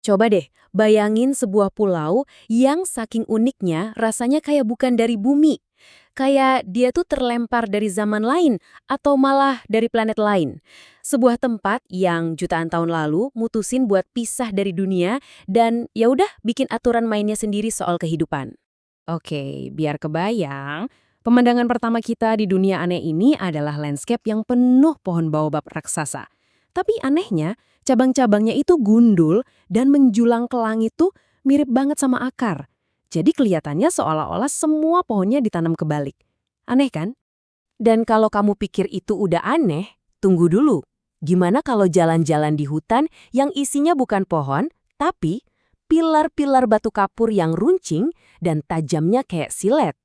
Coba deh, bayangin sebuah pulau yang saking uniknya rasanya kayak bukan dari bumi. Kayak dia tuh terlempar dari zaman lain atau malah dari planet lain. Sebuah tempat yang jutaan tahun lalu mutusin buat pisah dari dunia dan ya udah bikin aturan mainnya sendiri soal kehidupan. Oke, biar kebayang, pemandangan pertama kita di dunia aneh ini adalah landscape yang penuh pohon baobab raksasa. Tapi anehnya, cabang-cabangnya itu gundul dan menjulang ke langit tuh mirip banget sama akar. Jadi kelihatannya seolah-olah semua pohonnya ditanam kebalik. Aneh kan? Dan kalau kamu pikir itu udah aneh, tunggu dulu. Gimana kalau jalan-jalan di hutan yang isinya bukan pohon, tapi pilar-pilar batu kapur yang runcing dan tajamnya kayak silet?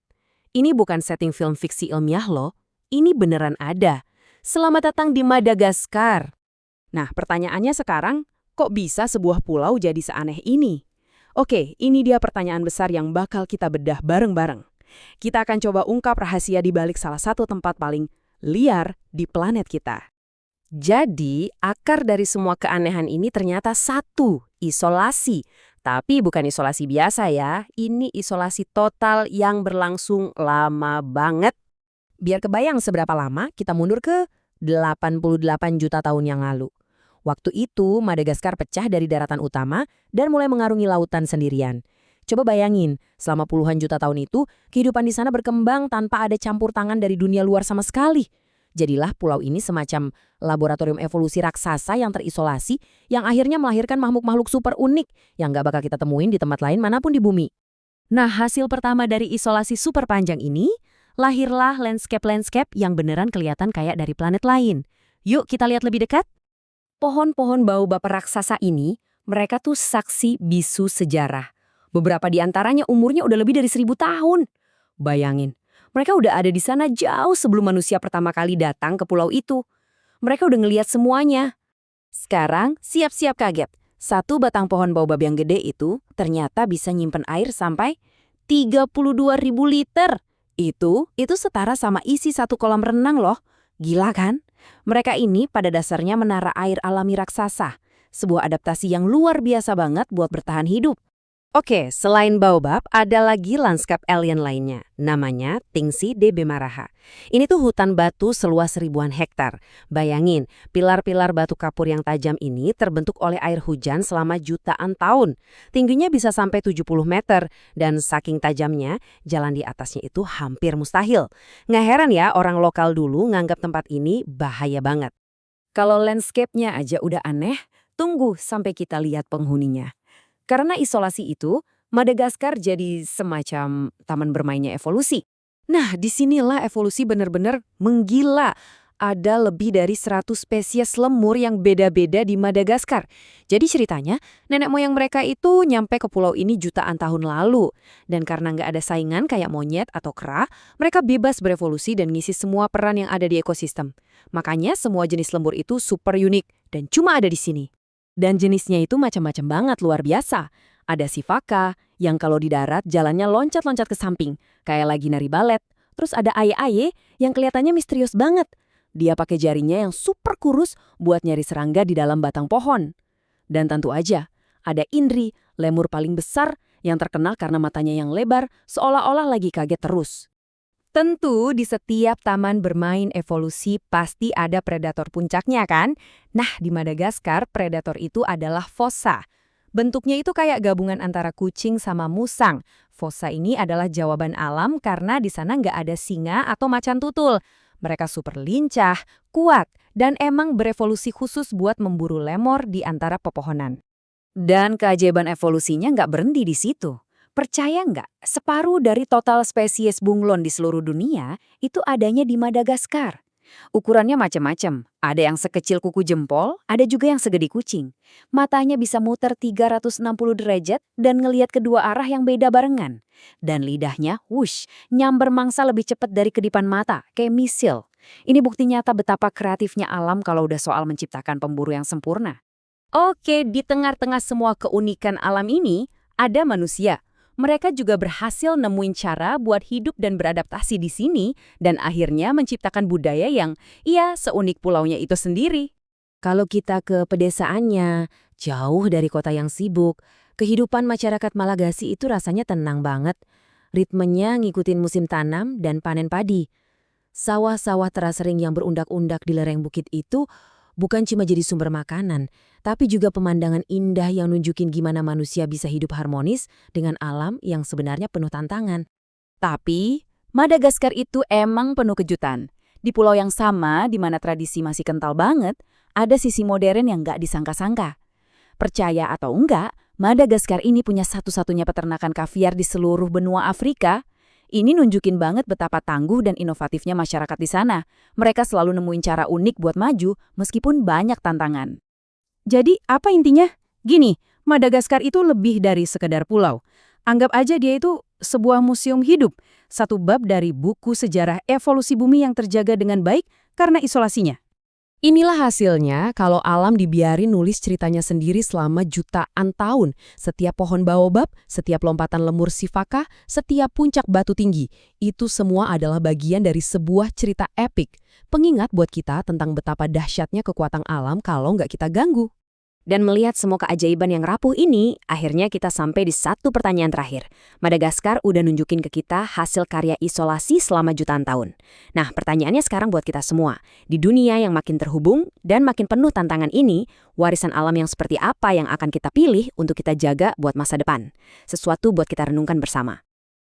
Ini bukan setting film fiksi ilmiah loh, ini beneran ada. Selamat datang di Madagaskar. Nah, pertanyaannya sekarang, kok bisa sebuah pulau jadi seaneh ini? Oke, ini dia pertanyaan besar yang bakal kita bedah bareng-bareng. Kita akan coba ungkap rahasia di balik salah satu tempat paling liar di planet kita. Jadi, akar dari semua keanehan ini ternyata satu, isolasi. Tapi bukan isolasi biasa ya, ini isolasi total yang berlangsung lama banget. Biar kebayang seberapa lama, kita mundur ke 88 juta tahun yang lalu. Waktu itu, Madagaskar pecah dari daratan utama dan mulai mengarungi lautan sendirian. Coba bayangin, selama puluhan juta tahun itu, kehidupan di sana berkembang tanpa ada campur tangan dari dunia luar sama sekali. Jadilah pulau ini semacam laboratorium evolusi raksasa yang terisolasi, yang akhirnya melahirkan makhluk-makhluk super unik yang gak bakal kita temuin di tempat lain manapun di bumi. Nah, hasil pertama dari isolasi super panjang ini, lahirlah landscape-landscape yang beneran kelihatan kayak dari planet lain. Yuk kita lihat lebih dekat. Pohon-pohon baobab raksasa ini, mereka tuh saksi bisu sejarah. Beberapa di antaranya umurnya udah lebih dari 1.000 tahun. Bayangin, mereka udah ada di sana jauh sebelum manusia pertama kali datang ke pulau itu. Mereka udah ngeliat semuanya. Sekarang, siap-siap kaget. Satu batang pohon baobab yang gede itu ternyata bisa nyimpen air sampai 32.000 liter. Itu setara sama isi satu kolam renang loh. Gila kan? Mereka ini pada dasarnya menara air alami raksasa. Sebuah adaptasi yang luar biasa banget buat bertahan hidup. Oke, selain baobab, ada lagi lanskap alien lainnya. Namanya Tingsi de Bemaraha. Ini tuh hutan batu seluas ribuan hektar. Bayangin, pilar-pilar batu kapur yang tajam ini terbentuk oleh air hujan selama jutaan tahun. Tingginya bisa sampai 70 meter, dan saking tajamnya, jalan di atasnya itu hampir mustahil. Nggak heran ya orang lokal dulu nganggap tempat ini bahaya banget. Kalau landscape-nya aja udah aneh, tunggu sampai kita lihat penghuninya. Karena isolasi itu, Madagaskar jadi semacam taman bermainnya evolusi. Nah, disinilah evolusi benar-benar menggila. Ada lebih dari 100 spesies lemur yang beda-beda di Madagaskar. Jadi ceritanya, nenek moyang mereka itu nyampe ke pulau ini jutaan tahun lalu. Dan karena nggak ada saingan kayak monyet atau kera, mereka bebas berevolusi dan ngisi semua peran yang ada di ekosistem. Makanya semua jenis lemur itu super unik dan cuma ada di sini. Dan jenisnya itu macam-macam banget, luar biasa. Ada sifaka, yang kalau di darat jalannya loncat-loncat ke samping, kayak lagi nari balet. Terus ada aye-aye yang kelihatannya misterius banget. Dia pakai jarinya yang super kurus buat nyari serangga di dalam batang pohon. Dan tentu aja, ada Indri, lemur paling besar yang terkenal karena matanya yang lebar, seolah-olah lagi kaget terus. Tentu di setiap taman bermain evolusi pasti ada predator puncaknya kan? Nah, di Madagaskar predator itu adalah fossa. Bentuknya itu kayak gabungan antara kucing sama musang. Fossa ini adalah jawaban alam karena di sana nggak ada singa atau macan tutul. Mereka super lincah, kuat, dan emang berevolusi khusus buat memburu lemur di antara pepohonan. Dan keajaiban evolusinya nggak berhenti di situ. Percaya nggak, separuh dari total spesies bunglon di seluruh dunia itu adanya di Madagaskar. Ukurannya macam-macam, ada yang sekecil kuku jempol, ada juga yang segede kucing. Matanya bisa muter 360 derajat dan ngelihat kedua arah yang beda barengan. Dan lidahnya, nyamber mangsa lebih cepat dari kedipan mata, kayak misil. Ini bukti nyata betapa kreatifnya alam kalau udah soal menciptakan pemburu yang sempurna. Oke, di tengah-tengah semua keunikan alam ini, ada manusia. Mereka juga berhasil nemuin cara buat hidup dan beradaptasi di sini dan akhirnya menciptakan budaya yang, ya, seunik pulaunya itu sendiri. Kalau kita ke pedesaannya, Jauh dari kota yang sibuk, kehidupan masyarakat Malagasy itu rasanya tenang banget. Ritmenya ngikutin musim tanam dan panen padi. Sawah-sawah terasering yang berundak-undak di lereng bukit itu bukan cuma jadi sumber makanan, tapi juga pemandangan indah yang nunjukin gimana manusia bisa hidup harmonis dengan alam yang sebenarnya penuh tantangan. Tapi, Madagaskar itu emang penuh kejutan. Di pulau yang sama, di mana tradisi masih kental banget, ada sisi modern yang nggak disangka-sangka. Percaya atau enggak, Madagaskar ini punya satu-satunya peternakan kaviar di seluruh benua Afrika. Ini nunjukin banget betapa tangguh dan inovatifnya masyarakat di sana. Mereka selalu nemuin cara unik buat maju, meskipun banyak tantangan. Jadi, apa intinya? Gini, Madagaskar itu lebih dari sekedar pulau. Anggap aja dia itu sebuah museum hidup, satu bab dari buku sejarah evolusi bumi yang terjaga dengan baik karena isolasinya. Inilah hasilnya kalau alam dibiarin nulis ceritanya sendiri selama jutaan tahun. Setiap pohon baobab, setiap lompatan lemur sifaka, setiap puncak batu tinggi. Itu semua adalah bagian dari sebuah cerita epik. Pengingat buat kita tentang betapa dahsyatnya kekuatan alam kalau nggak kita ganggu. Dan melihat semua keajaiban yang rapuh ini, akhirnya kita sampai di satu pertanyaan terakhir. Madagaskar udah nunjukin ke kita hasil karya isolasi selama jutaan tahun. Nah, pertanyaannya sekarang buat kita semua. Di dunia yang makin terhubung dan makin penuh tantangan ini, warisan alam yang seperti apa yang akan kita pilih untuk kita jaga buat masa depan? Sesuatu buat kita renungkan bersama.